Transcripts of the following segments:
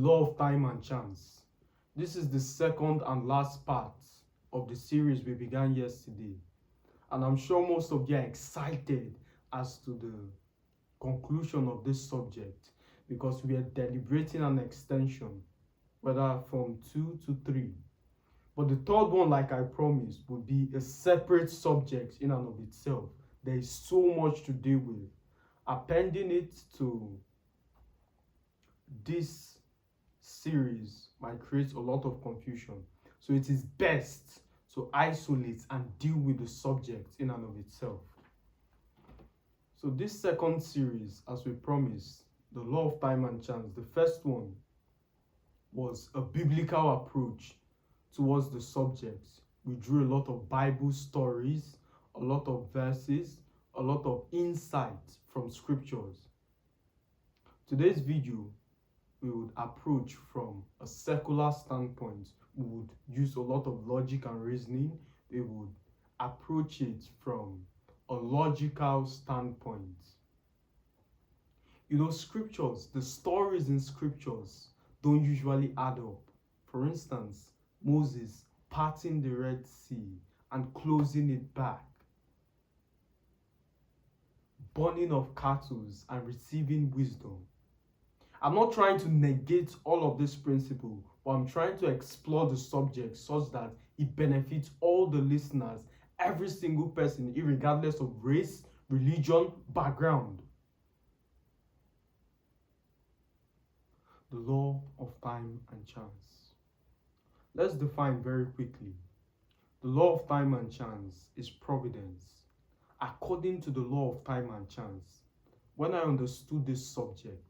law of time and chance. This is the second and last part of the series we began yesterday. And I'm sure most of you are excited as to the conclusion of this subject because we are deliberating an extension, whether from 2 to 3. But the third one, like I promised, would be a separate subject in and of itself. There is so much to deal with. Appending it to this series might create a lot of confusion. So it is best to isolate and deal with the subject in and of itself. So this second series, as we promised, the law of time and chance, the first one was a biblical approach towards the subject. We drew a lot of Bible stories, a lot of verses, a lot of insight from scriptures. Today's video, we would approach from a secular standpoint. We would use a lot of logic and reasoning. We would approach it from a logical standpoint. You know, scriptures, the stories in scriptures don't usually add up. For instance, Moses parting the Red Sea and closing it back, burning of cattle and receiving wisdom. I'm not trying to negate all of this principle, but I'm trying to explore the subject such that it benefits all the listeners, every single person, irregardless of race, religion, background. The law of time and chance. Let's define very quickly. The law of time and chance is providence. According to the law of time and chance, when I understood this subject,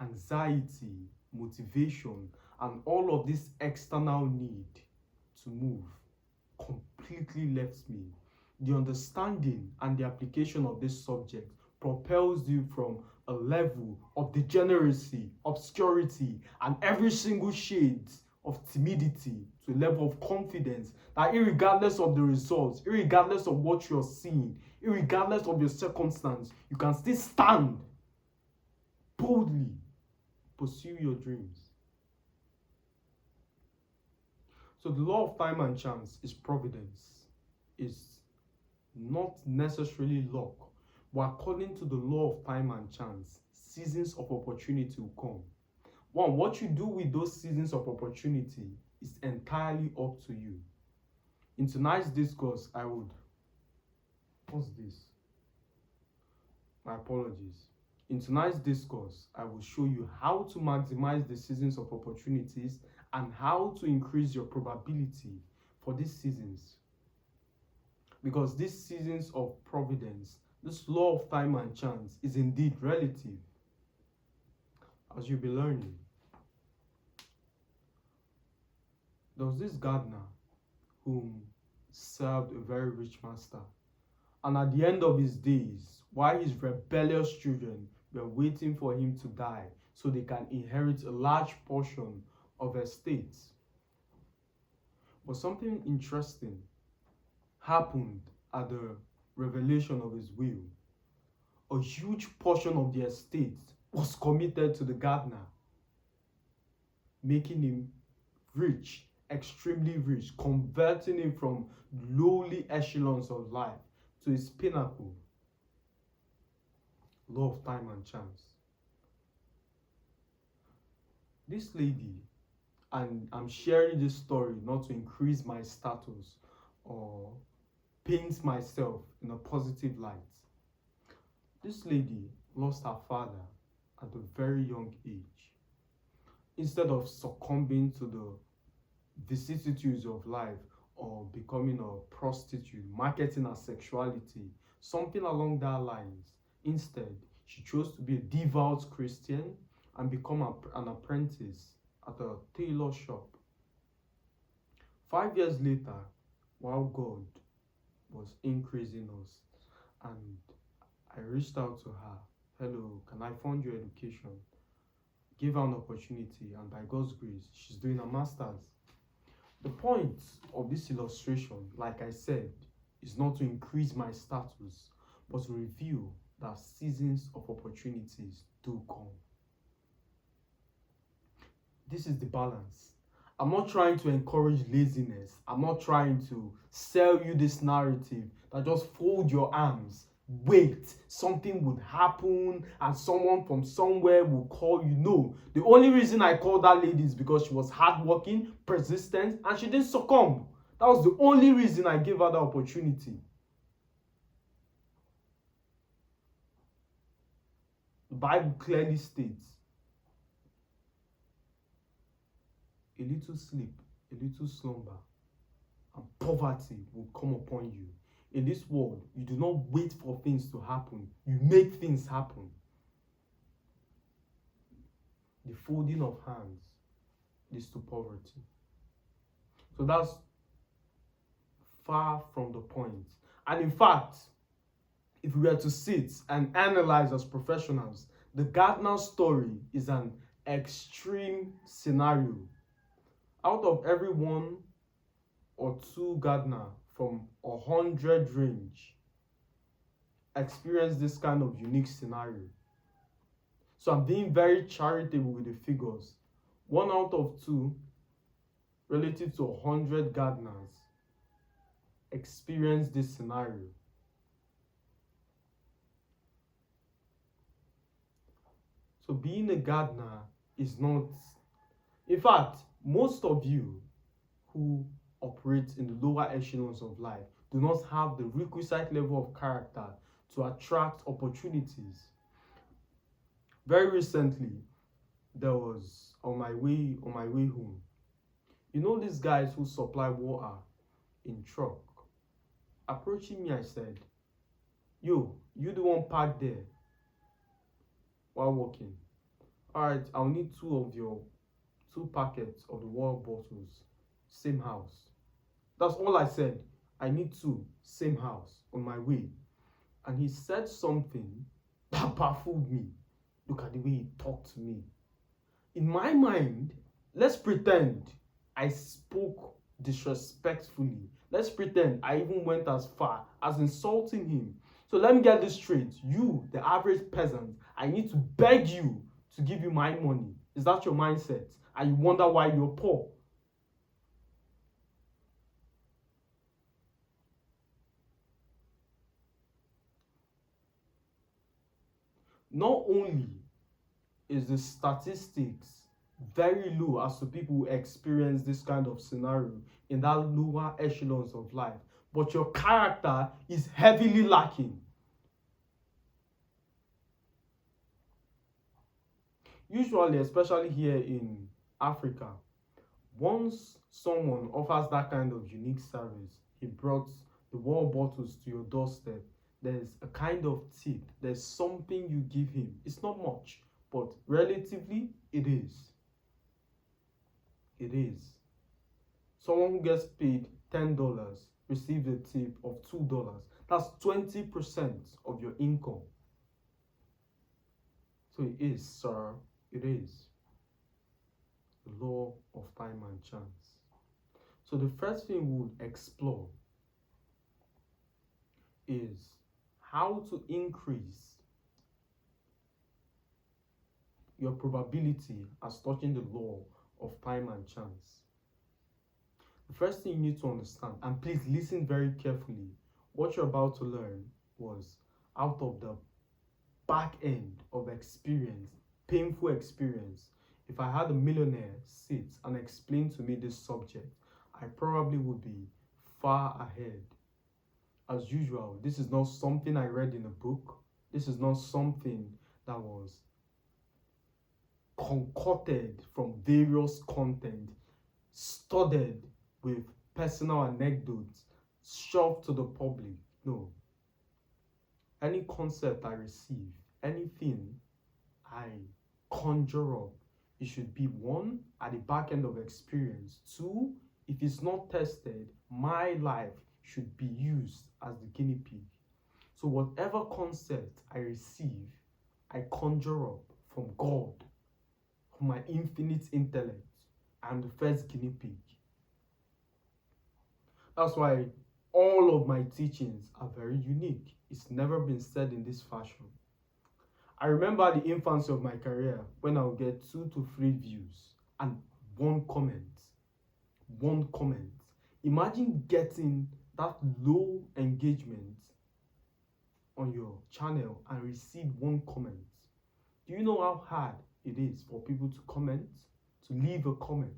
anxiety, motivation, and all of this external need to move completely left me. The understanding and the application of this subject propels you from a level of degeneracy, obscurity, and every single shade of timidity to a level of confidence that irregardless of the results, irregardless of what you're seeing, irregardless of your circumstance, you can still stand boldly, pursue your dreams. So the law of time and chance is providence. It's not necessarily luck, but according to the law of time and chance, seasons of opportunity will come. One, what you do with those seasons of opportunity is entirely up to you. In tonight's discourse, what's this? My apologies. In tonight's discourse, I will show you how to maximize the seasons of opportunities and how to increase your probability for these seasons. Because these seasons of providence, this law of time and chance is indeed relative, as you'll be learning. There was this gardener whom served a very rich master. And at the end of his days, while his rebellious children were waiting for him to die so they can inherit a large portion of estates. But something interesting happened at the revelation of his will. A huge portion of the estate was committed to the gardener, making him rich, extremely rich, converting him from lowly echelons of life to his pinnacle. Law of time and chance. This lady, and I'm sharing this story not to increase my status or paint myself in a positive light. This lady lost her father at a very young age. Instead of succumbing to the vicissitudes of life or becoming a prostitute, marketing her sexuality, something along that lines, instead, she chose to be a devout Christian and become an apprentice at a tailor shop. 5 years later, while God was increasing us, and I reached out to her, hello, can I fund your education? Give her an opportunity, and by God's grace, she's doing a master's. The point of this illustration, like I said, is not to increase my status, but to reveal that seasons of opportunities do come. This is the balance. I'm not trying to encourage laziness. I'm not trying to sell you this narrative that just fold your arms, wait, something would happen and someone from somewhere will call you. No, the only reason I called that lady is because she was hardworking, persistent, and she didn't succumb. That was the only reason I gave her the opportunity. The Bible clearly states, a little sleep, a little slumber, and poverty will come upon you. In this world, you do not wait for things to happen. You make things happen. The folding of hands leads to poverty. So that's far from the point. And in fact, if we were to sit and analyze as professionals, the Gardner story is an extreme scenario. Out of every one or two Gardner from 100 range experience this kind of unique scenario. So I'm being very charitable with the figures. 1 out of 2 relative to 100 Gardners experience this scenario. So being a gardener is not, in fact, most of you who operate in the lower echelons of life do not have the requisite level of character to attract opportunities. Very recently, there was on my way home. You know these guys who supply water in truck. Approaching me, I said, "Yo, you the one parked there while walking. Alright, I'll need 2 of your 2 packets of the water bottles. Same house." That's all I said. I need 2, same house, on my way. And he said something that baffled me. Look at the way he talked to me. In my mind, let's pretend I spoke disrespectfully. Let's pretend I even went as far as insulting him. So let me get this straight. You, the average peasant, I need to beg you to give you my money. Is that your mindset? And you wonder why you're poor? Not only is the statistics very low as to people who experience this kind of scenario in that lower echelons of life, but your character is heavily lacking. Usually, especially here in Africa, once someone offers that kind of unique service, he brought the water bottles to your doorstep, there's a kind of tip, there's something you give him. It's not much, but relatively, it is. It is. Someone who gets paid $10 receives a tip of $2. That's 20% of your income. So it is, sir. It is. The law of time and chance. So the first thing we would explore is how to increase your probability as touching the law of time and chance. The first thing you need to understand, and please listen very carefully, what you're about to learn was out of the back end of experience, painful experience. If I had a millionaire sit and explain to me this subject, I probably would be far ahead. As usual, this is not something I read in a book. This is not something that was concocted from various content, studied with personal anecdotes, shoved to the public. No. Any concept I receive, anything I conjure up, it should be 1, at the back end of experience. 2, if it's not tested, my life should be used as the guinea pig. So whatever concept I receive, I conjure up from God, from my infinite intellect. I'm the first guinea pig. That's why all of my teachings are very unique. It's never been said in this fashion. I remember the infancy of my career when I would get 2 to 3 views, and one comment. One comment. Imagine getting that low engagement on your channel and receive one comment. Do you know how hard it is for people to comment, to leave a comment?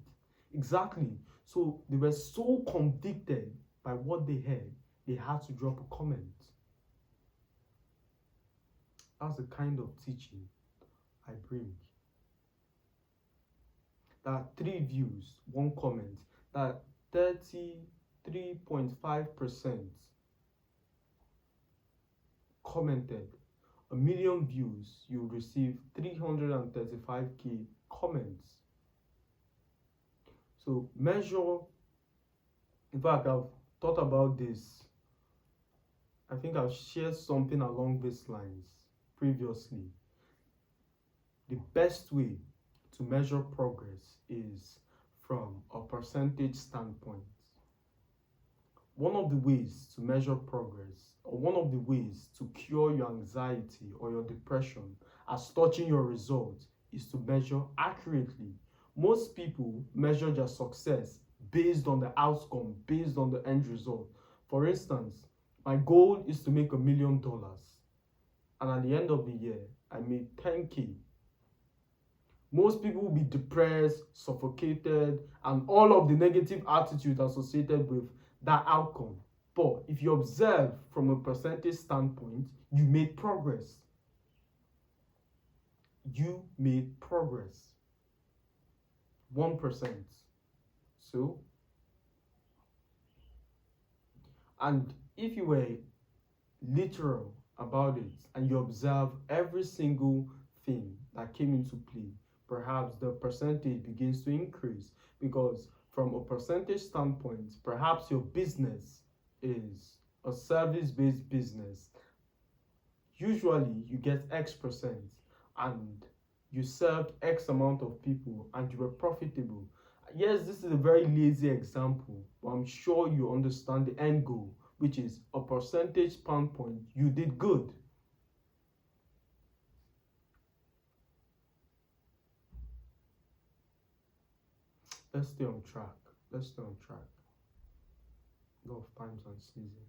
Exactly. So they were so convicted by what they heard, they had to drop a comment. That's the kind of teaching I bring. That 3 views, 1 comment, that 33.5% commented. 1,000,000 views, you receive 335k comments. So measure, in fact, I've thought about this. I think I've shared something along these lines previously. The best way to measure progress is from a percentage standpoint. One of the ways to measure progress, or one of the ways to cure your anxiety or your depression as touching your results, is to measure accurately. Most people measure their success based on the outcome, based on the end result. For instance, my goal is to make $1 million, and at the end of the year, I made 10k. Most people will be depressed, suffocated, and all of the negative attitude associated with that outcome. But if you observe from a percentage standpoint, you made progress. You made progress. 1%. So, and if you were literal about it and you observe every single thing that came into play, perhaps the percentage begins to increase, because from a percentage standpoint, perhaps your business is a service-based business. Usually you get X% and you served X amount of people and you were profitable. Yes, this is a very lazy example, but I'm sure you understand the end goal, which is a percentage standpoint, you did good. Let's stay on track. Law of times and season.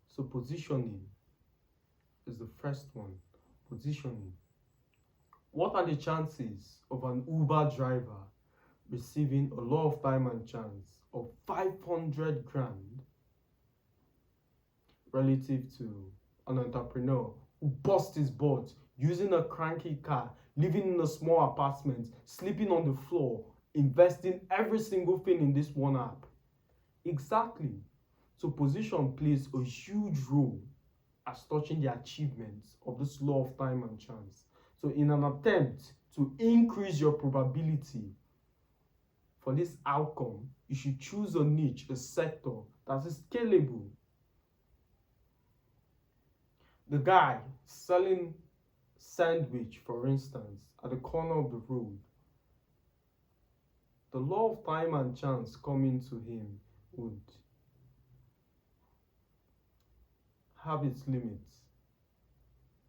So positioning is the first one. Positioning. What are the chances of an Uber driver receiving a law of time and chance of 500 grand relative to an entrepreneur who busts his butt using a cranky car, living in a small apartment, sleeping on the floor, investing every single thing in this one app? Exactly. So position plays a huge role as touching the achievements of this law of time and chance. So in an attempt to increase your probability for this outcome, you should choose a niche, a sector that is scalable. The guy selling sandwich, for instance, at the corner of the road, the law of time and chance coming to him would have its limits.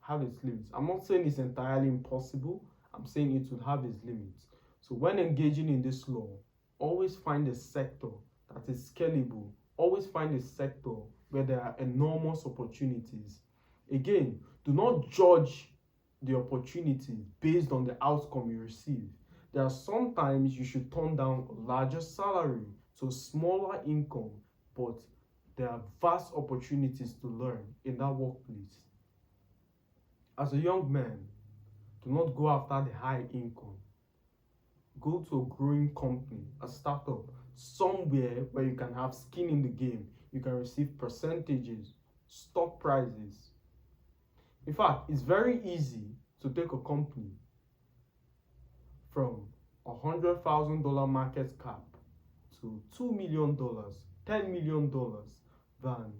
I'm not saying it's entirely impossible. I'm saying it would have its limits. So when engaging in this law, always find a sector that is scalable. Always find a sector where there are enormous opportunities. Again, do not judge the opportunity based on the outcome you receive. There are sometimes you should turn down a larger salary, so smaller income, but there are vast opportunities to learn in that workplace. As a young man, do not go after the high income. Go to a growing company, a startup, somewhere where you can have skin in the game. You can receive percentages, stock prices. In fact, it's very easy to take a company from $100,000 market cap to $2 million, $10 million than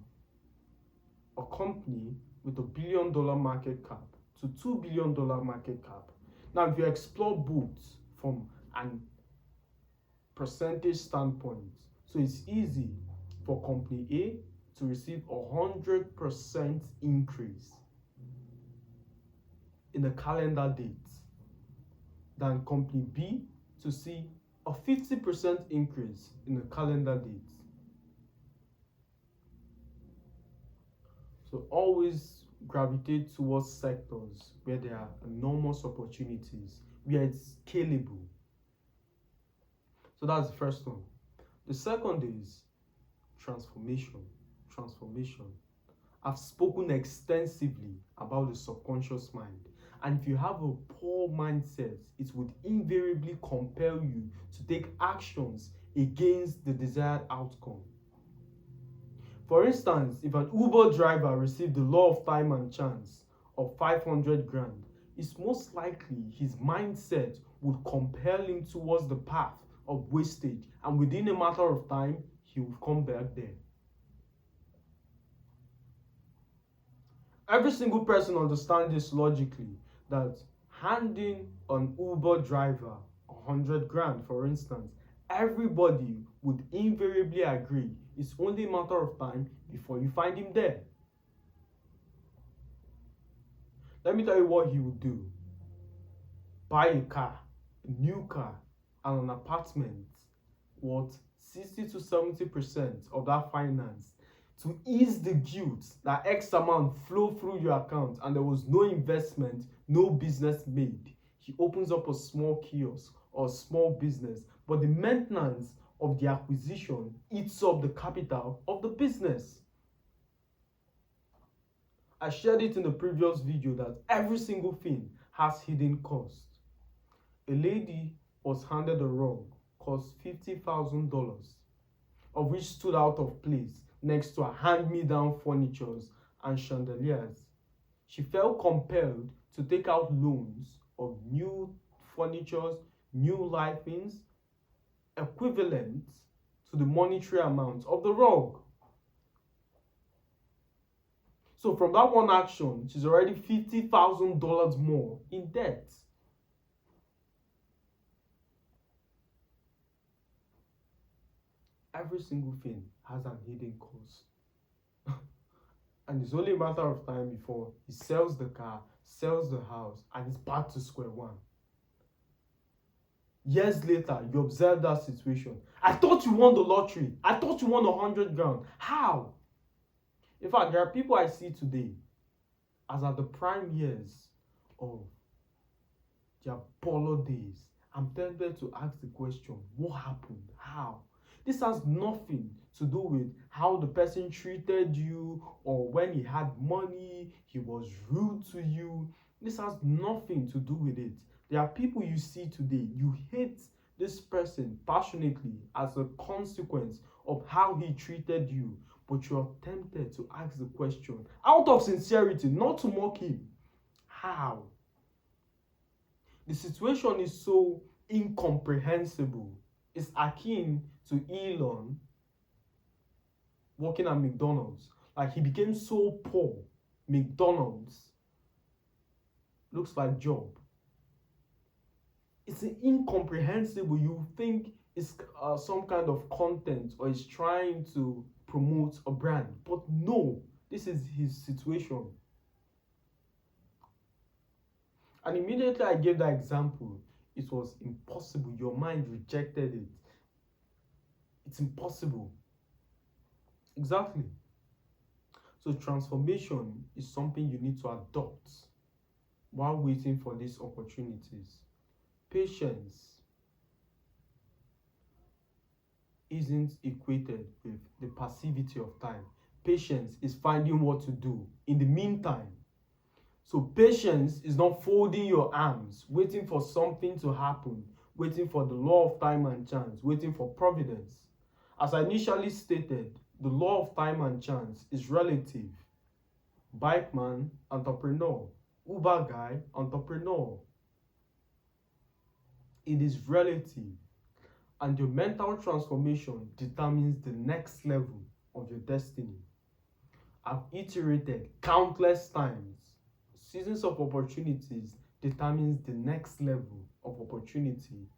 a company with $1 billion market cap to $2 billion market cap. Now, if you explore both from an percentage standpoint, so it's easy for company A to receive 100% increase in a calendar date than company B to see a 50% increase in the calendar date. So always gravitate towards sectors where there are enormous opportunities, where it's scalable. So that's the first one. The second is transformation. Transformation. I've spoken extensively about the subconscious mind. And if you have a poor mindset, it would invariably compel you to take actions against the desired outcome. For instance, if an Uber driver received the law of time and chance of 500 grand, it's most likely his mindset would compel him towards the path of wastage, and within a matter of time, he will come back there. Every single person understands this logically, that handing an Uber driver 100 grand, for instance, everybody would invariably agree it's only a matter of time before you find him there. Let me tell you what he would do. Buy a car, a new car, and an apartment worth 60 to 70% of that finance to ease the guilt that X amount flow through your account and there was no investment, no business made. He opens up a small kiosk or small business, but the maintenance of the acquisition eats up the capital of the business. I shared it in the previous video that every single thing has hidden cost. A lady was handed a rug, cost $50,000, of which stood out of place next to her hand-me-down furnitures and chandeliers. She felt compelled to take out loans of new furnitures, new lighting, equivalent to the monetary amount of the rug. So from that one action, she's already $50,000 more in debt. Every single thing has an hidden cost. And it's only a matter of time before he sells the car, sells the house, and he's back to square one. Years later, you observe that situation. I thought you won the lottery. I thought you won 100 grand. How? In fact, there are people I see today as at the prime years of their baller days. I'm tempted to ask the question, what happened? How? This has nothing to do with how the person treated you or when he had money, he was rude to you. This has nothing to do with it. There are people you see today, you hate this person passionately as a consequence of how he treated you, but you're tempted to ask the question out of sincerity, not to mock him. How? The situation is so incomprehensible. It's akin to Elon working at McDonald's. Like, he became so poor, McDonald's looks like job. It's incomprehensible. You think it's some kind of content or is trying to promote a brand, but no, this is his situation. And immediately I gave that example, it was impossible. Your mind rejected it. It's impossible. Exactly. So transformation is something you need to adopt while waiting for these opportunities. Patience isn't equated with the passivity of time. Patience is finding what to do in the meantime. So patience is not folding your arms, waiting for something to happen, waiting for the law of time and chance, waiting for providence. As I initially stated, the law of time and chance is relative. Bike man, entrepreneur. Uber guy, entrepreneur. It is relative. And your mental transformation determines the next level of your destiny. I've iterated countless times. Seasons of opportunities determines the next level of opportunity.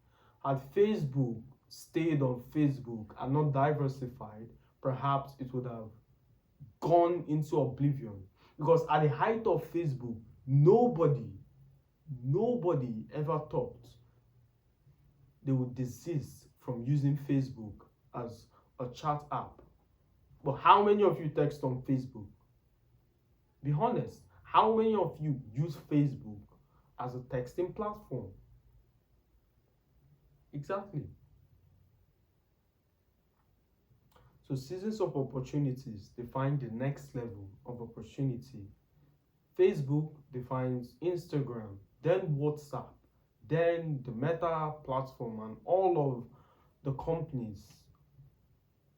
Had Facebook stayed on Facebook and not diversified, perhaps it would have gone into oblivion. Because at the height of Facebook, nobody ever thought they would desist from using Facebook as a chat app. But how many of you text on Facebook? Be honest. How many of you use Facebook as a texting platform? Exactly. So seasons of opportunities define the next level of opportunity. Facebook defines Instagram, then WhatsApp, then the Meta platform, and all of the companies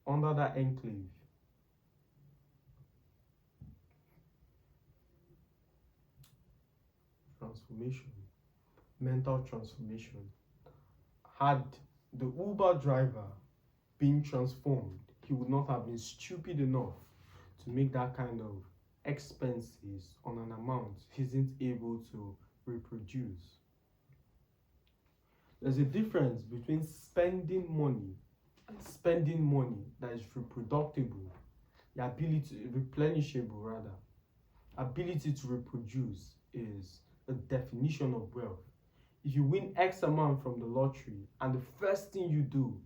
under that enclave. Transformation, mental transformation. Had the Uber driver been transformed, he would not have been stupid enough to make that kind of expenses on an amount he isn't able to reproduce. There's a difference between spending money and spending money that is reproducible, the ability, replenishable rather. Ability to reproduce is a definition of wealth. If you win X amount from the lottery and the first thing you do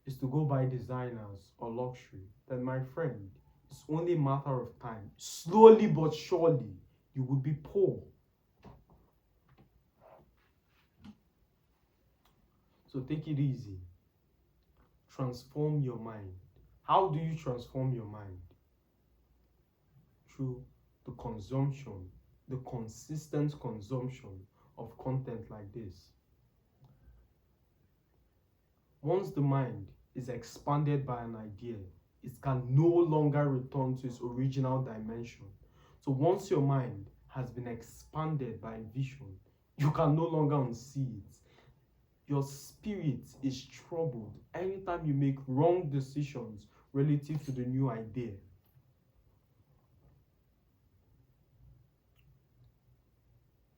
is to go buy designers or luxury, then my friend, it's only a matter of time. Slowly but surely, you will be poor. So take it easy. Transform your mind. How do you transform your mind? Through the consumption, the consistent consumption of content like this. Once the mind is expanded by an idea, it can no longer return to its original dimension. So once your mind has been expanded by vision, you can no longer unsee it. Your spirit is troubled anytime you make wrong decisions relative to the new idea.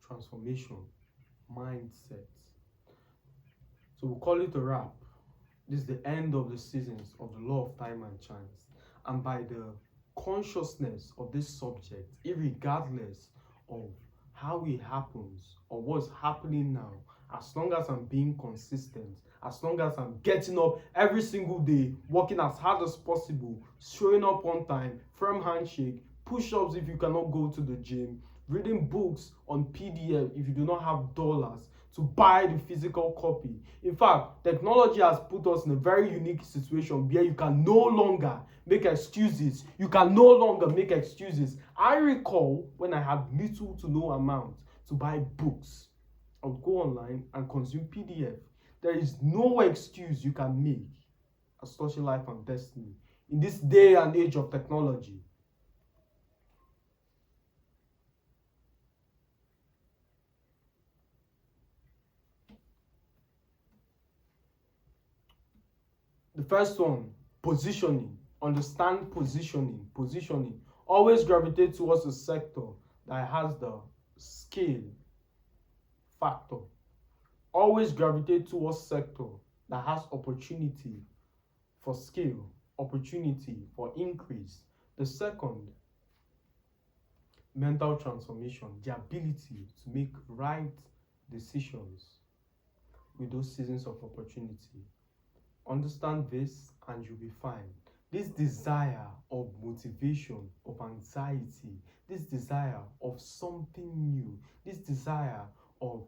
Transformation, mindset. So we'll call it a wrap. This is the end of the seasons of the law of time and chance. And by the consciousness of this subject, irregardless of how it happens or what's happening now, as long as I'm being consistent, as long as I'm getting up every single day, working as hard as possible, showing up on time, firm handshake, push-ups if you cannot go to the gym, reading books on PDF if you do not have dollars to buy the physical copy. In fact, technology has put us in a very unique situation where you can no longer make excuses. You can no longer make excuses. I recall when I had little to no amount to buy books, I would go online and consume PDF. There is no excuse you can make as touching life and destiny in this day and age of technology. The first one, positioning. Understand positioning. Positioning. Always gravitate towards a sector that has the scale factor. Always gravitate towards sector that has opportunity for scale, opportunity for increase. The second, mental transformation, the ability to make right decisions with those seasons of opportunity. Understand this and you'll be fine. This desire of motivation, of anxiety, this desire of something new, this desire of,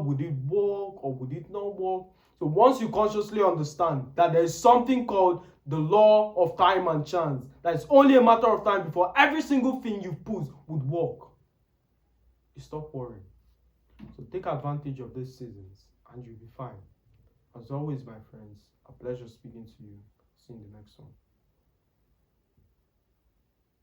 would it work or would it not work? So once you consciously understand that there is something called the law of time and chance, that it's only a matter of time before every single thing you put would work, you stop worrying. So take advantage of these seasons and you'll be fine. As always, my friends, a pleasure speaking to you. See you in the next one.